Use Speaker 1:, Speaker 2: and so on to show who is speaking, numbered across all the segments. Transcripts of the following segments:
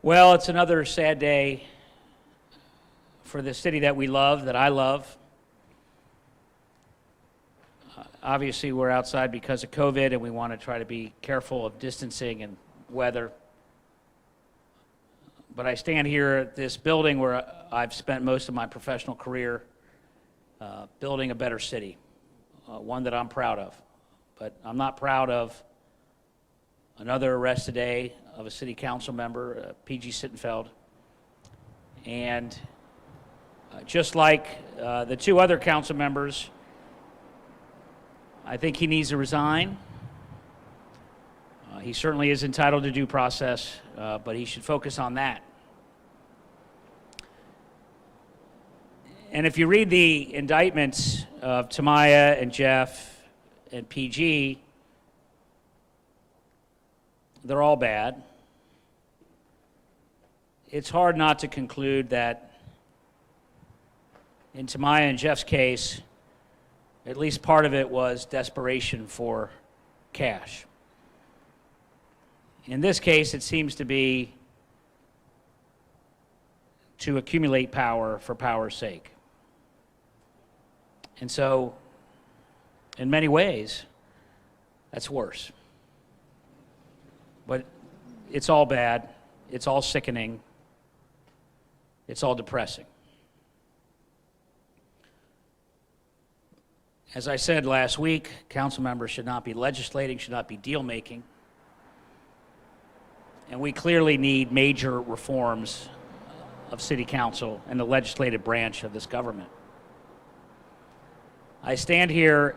Speaker 1: Well, it's another sad day for the city that we love, that I love. Obviously, we're outside because of COVID, and we want to try to be careful of distancing and weather. But I stand here at this building where I've spent most of my professional career building a better city, one that I'm proud of. But I'm not proud of another arrest today of a city council member, P.G. Sittenfeld. And just like the two other council members, I think he needs to resign. He certainly is entitled to due process, but he should focus on that. And if you read the indictments of Tamaya and Jeff and PG, they're all bad. It's hard not to conclude that in Tamaya and Jeff's case, at least part of it was desperation for cash. In this case, it seems to be to accumulate power for power's sake. And so, in many ways, that's worse. But it's all bad, it's all sickening, it's all depressing. As I said last week, council members should not be legislating, should not be deal making. And we clearly need major reforms of city council and the legislative branch of this government. I stand here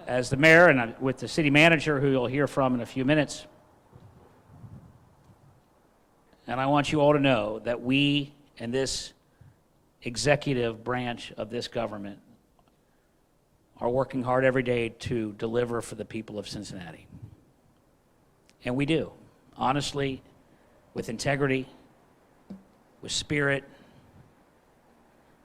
Speaker 1: as the mayor and with the city manager, who you'll hear from in a few minutes. And I want you all to know that we and this executive branch of this government are working hard every day to deliver for the people of Cincinnati. And we do, honestly, with integrity, with spirit.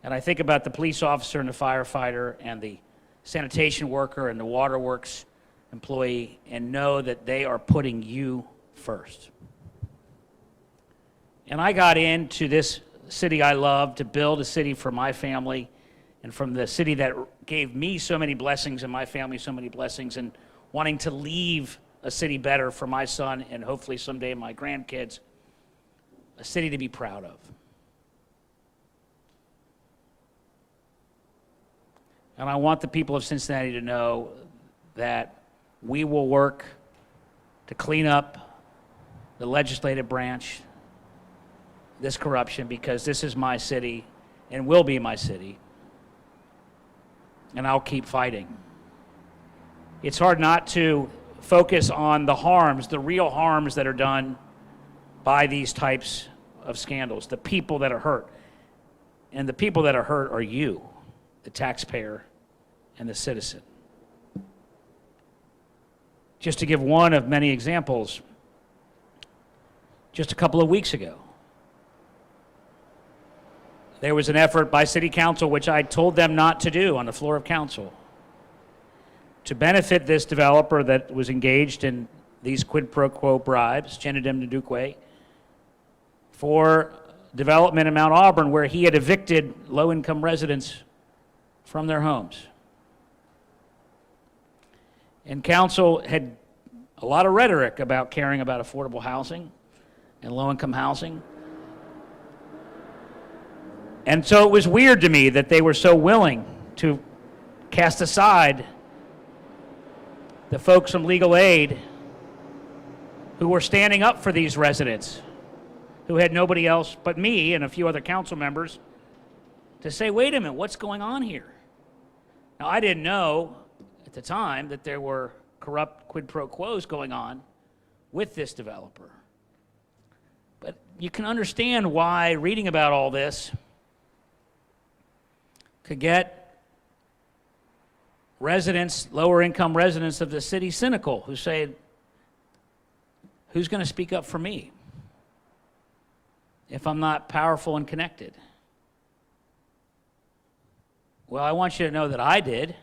Speaker 1: And I think about the police officer and the firefighter and the sanitation worker and the waterworks employee and know that they are putting you first. And I got into this city I love to build a city for my family and from the city that gave me so many blessings and my family so many blessings, and wanting to leave a city better for my son and hopefully someday my grandkids, a city to be proud of. And I want the people of Cincinnati to know that we will work to clean up the legislative branch, this corruption, because this is my city and will be my city. And I'll keep fighting. It's hard not to focus on the harms, the real harms that are done by these types of scandals, the people that are hurt. And the people that are hurt are you, the taxpayer and the citizen. Just to give one of many examples, just a couple of weeks ago, there was an effort by City Council, which I told them not to do on the floor of Council, to benefit this developer that was engaged in these quid pro quo bribes, Chenadem Ndukwe, for development in Mount Auburn, where he had evicted low-income residents from their homes. And Council had a lot of rhetoric about caring about affordable housing and low-income housing. And so it was weird to me that they were so willing to cast aside the folks from legal aid who were standing up for these residents, who had nobody else but me and a few other council members to say, wait a minute, what's going on here? Now, I didn't know at the time that there were corrupt quid pro quos going on with this developer. But you can understand why reading about all this could get residents, lower income residents of the city cynical, who say, who's going to speak up for me if I'm not powerful and connected? Well, I want you to know that I did,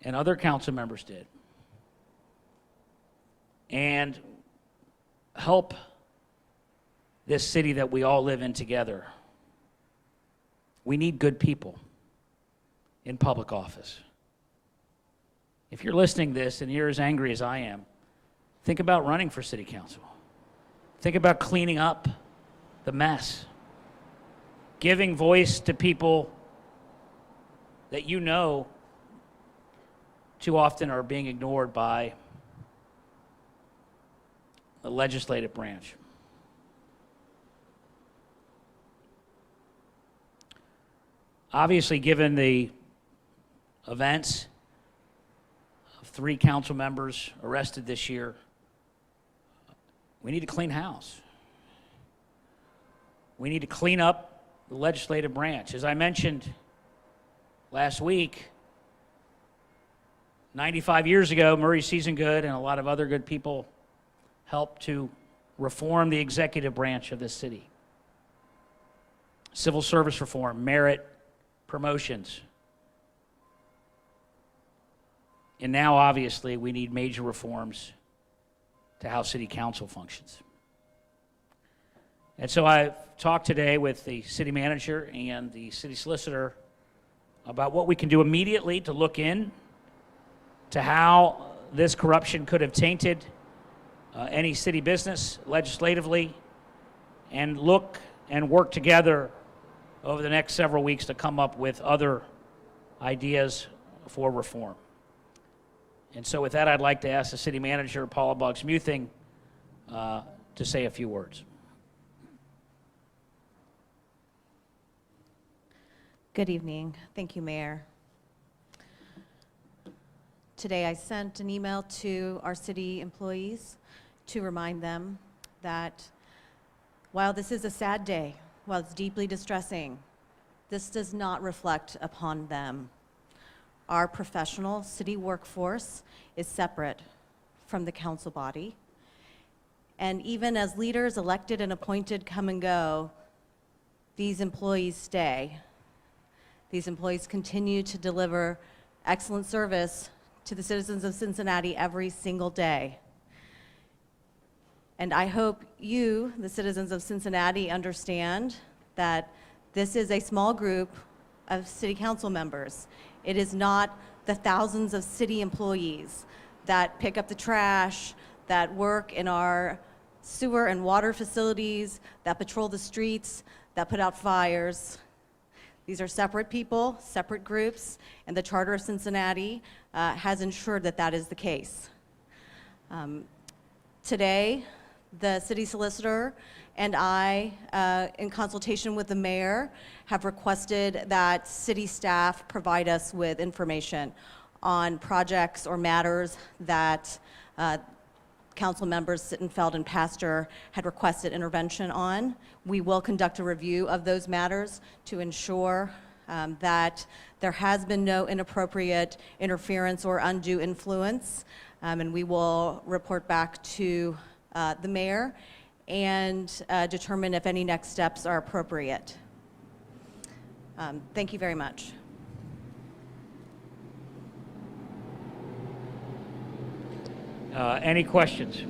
Speaker 1: and other council members did. And help this city that we all live in together. We need good people in public office. If you're listening to this and you're as angry as I am, think about running for city council. Think about cleaning up the mess, giving voice to people that you know too often are being ignored by the legislative branch. Obviously, given the events of 3 council members arrested this year, we need to clean house. We need to clean up the legislative branch. As I mentioned last week, 95 years ago, Murray Seasongood and a lot of other good people helped to reform the executive branch of this city. Civil service reform, merit, promotions. And now, obviously, we need major reforms to how city council functions. And so I've talked today with the city manager and the city solicitor about what we can do immediately to look in to how this corruption could have tainted any city business legislatively, and look and work together over the next several weeks to come up with other ideas for reform. And so with that, I'd like to ask the city manager, Paula Boggs-Muthing, to say a few words.
Speaker 2: Good evening. Thank you, Mayor. Today I sent an email to our city employees to remind them that while this is a sad day, while it's deeply distressing, this does not reflect upon them. Our professional city workforce is separate from the council body. And even as leaders elected and appointed come and go, these employees stay. These employees continue to deliver excellent service to the citizens of Cincinnati every single day. And I hope you, the citizens of Cincinnati, understand that this is a small group of city council members. It is not the thousands of city employees that pick up the trash, that work in our sewer and water facilities, that patrol the streets, that put out fires. These are separate people, separate groups, and the Charter of Cincinnati has ensured that that is the case. Today, the city solicitor and I, in consultation with the mayor, have requested that city staff provide us with information on projects or matters that council members Sittenfeld and Pastor had requested intervention on. We will conduct a review of those matters to ensure that there has been no inappropriate interference or undue influence, and we will report back to the mayor and determine if any next steps are appropriate. Thank you very much.
Speaker 1: Any questions?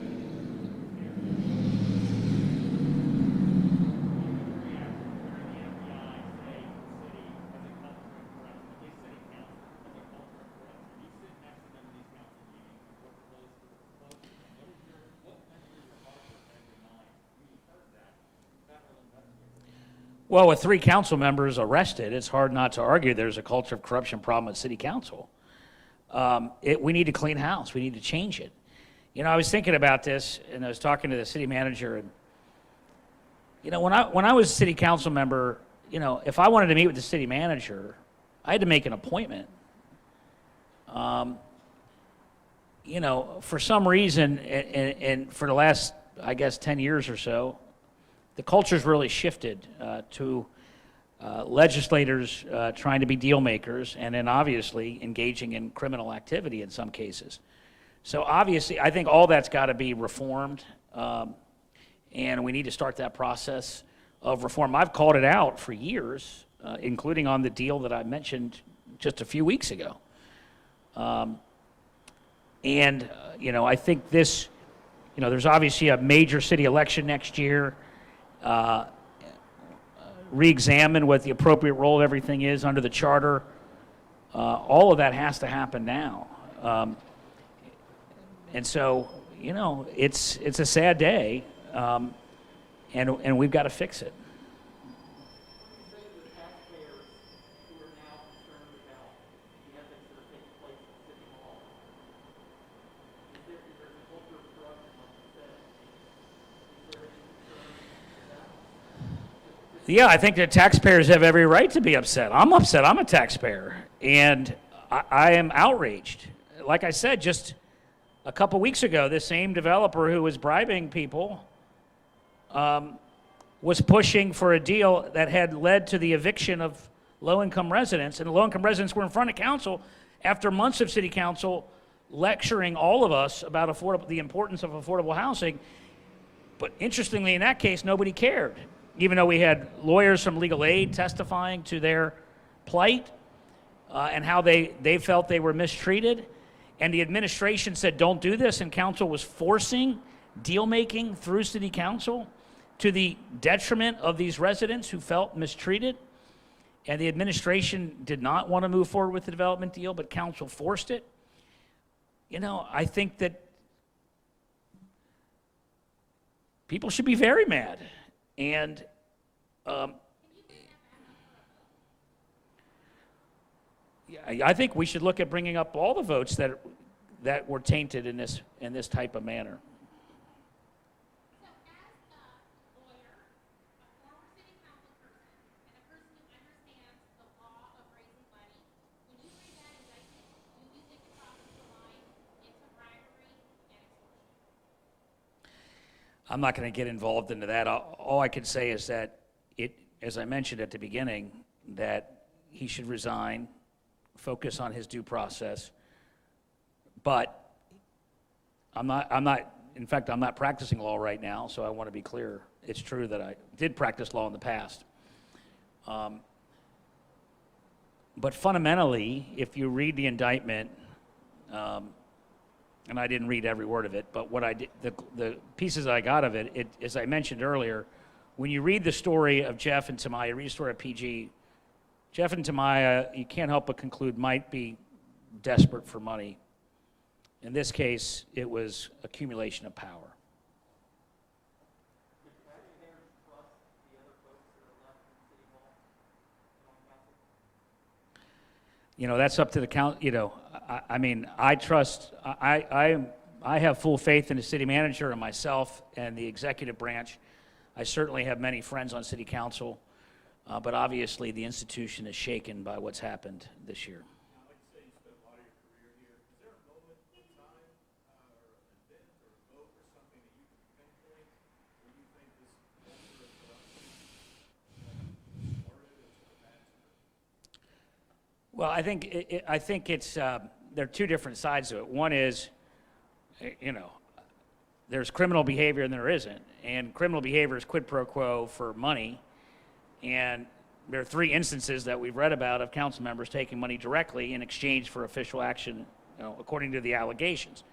Speaker 1: Well, with 3 council members arrested, it's hard not to argue there's a culture of corruption problem at city council. We need to clean house. We need to change it. You know, I was thinking about this, and I was talking to the city manager, and you know, when I was a city council member, you know, if I wanted to meet with the city manager, I had to make an appointment. You know, for some reason, and for the last, I guess, 10 years or so, the culture's really shifted to legislators trying to be deal makers, and then obviously engaging in criminal activity in some cases. So obviously, I think all that's got to be reformed, and we need to start that process of reform. I've called it out for years, including on the deal that I mentioned just a few weeks ago. You know, I think this, you know, there's obviously a major city election next year, re-examine what the appropriate role of everything is under the charter. All of that has to happen now. And so, you know, it's a sad day, and we've got to fix it. Yeah, I think the taxpayers have every right to be upset. I'm upset. I'm a taxpayer, and I am outraged. Like I said, just a couple weeks ago, this same developer who was bribing people was pushing for a deal that had led to the eviction of low-income residents, and the low-income residents were in front of council after months of city council lecturing all of us about the importance of affordable housing. But interestingly, in that case, nobody cared, even though we had lawyers from legal aid testifying to their plight and how they felt they were mistreated. And the administration said, don't do this, and council was forcing deal-making through city council to the detriment of these residents who felt mistreated. And the administration did not want to move forward with the development deal, but council forced it. You know, I think that people should be very mad. And I think we should look at bringing up all the votes that were tainted in this type of manner.
Speaker 3: So as a lawyer, a former city council person, and a person who understands the law of raising money, when you read that indictment, do you think it crosses the line into bribery and extortion?
Speaker 1: I'm not going to get involved into that. All I can say is that as I mentioned at the beginning, that he should resign, focus on his due process. But I'm not practicing law right now, so I want to be clear. It's true that I did practice law in the past. But fundamentally, if you read the indictment, and I didn't read every word of it, but what I did, the pieces I got of it, as I mentioned earlier, when you read the story of Jeff and Tamaya, read the story of PG, Jeff and Tamaya, you can't help but conclude, might be desperate for money. In this case, it was accumulation of power. You know, that's up to the council. You know, I mean, I trust, I have full faith in the city manager and myself and the executive branch. I certainly have many friends on city council, but obviously the institution is shaken by what's happened this year. Well, I think it's there are two different sides to it. One is, you know, there's criminal behavior and there isn't, and criminal behavior is quid pro quo for money, and there are 3 instances that we've read about of council members taking money directly in exchange for official action, you know, according to the allegations.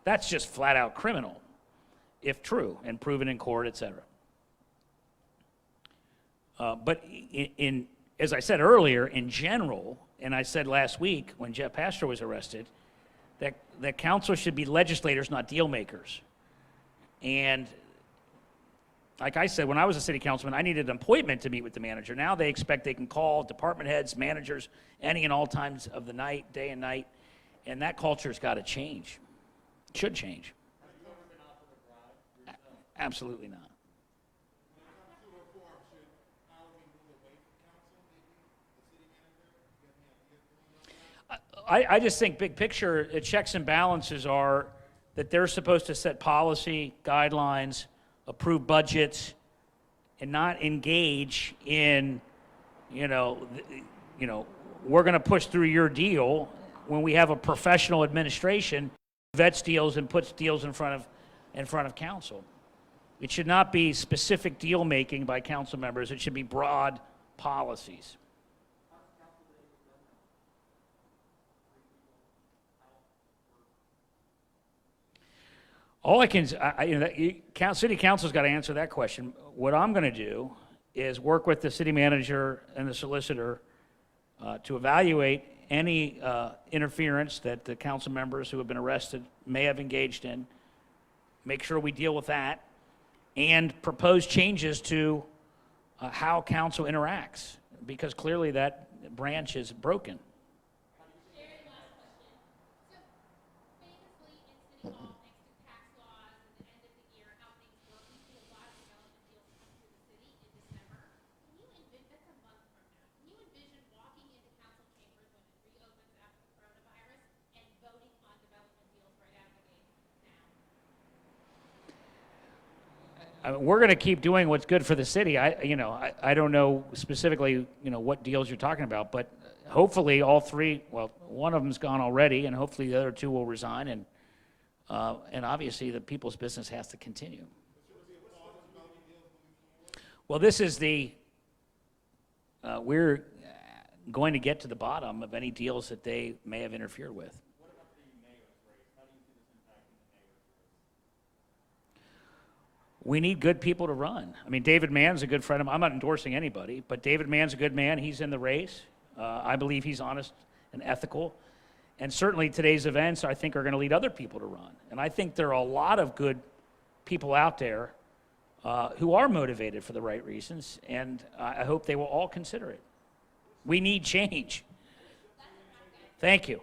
Speaker 1: That's just flat out criminal, if true and proven in court, et cetera. But as I said earlier, in general, and I said last week when Jeff Pastor was arrested, that council should be legislators, not deal makers. And like I said, when I was a city councilman, I needed an appointment to meet with the manager. Now they expect they can call department heads, managers, any and all times of the night, day and night, and that culture's got to change. It should change. Absolutely not. I just think big picture, checks and balances are that they're supposed to set policy, guidelines, approve budgets, and not engage in, you know, we're going to push through your deal when we have a professional administration vets deals and puts deals in front of council. It should not be specific deal making by council members. It should be broad policies. All I can, city council's got to answer that question. What I'm going to do is work with the city manager and the solicitor to evaluate any interference that the council members who have been arrested may have engaged in, make sure we deal with that, and propose changes to how council interacts, because clearly that branch is broken.
Speaker 3: Very last question. So famously in City Hall, next to tax laws and the end of the year, how things work, we see a lot of development deals come through the city in December. Can you envision, that's a month from now, can you envision walking into council chambers when it reopens after the coronavirus and voting on development deals right out of the gate now?
Speaker 1: We're going to keep doing what's good for the city. I don't know specifically, what deals you're talking about, but hopefully all three, well, one of them's gone already, and hopefully the other two will resign, and obviously the people's business has to continue. Well, this is we're going to get to the bottom of any deals that they may have interfered with. We need good people to run. I mean, David Mann's a good friend of mine. I'm not endorsing anybody, but David Mann's a good man. He's in the race. I believe he's honest and ethical. And certainly today's events, I think, are going to lead other people to run. And I think there are a lot of good people out there who are motivated for the right reasons, and I hope they will all consider it. We need change. Thank you.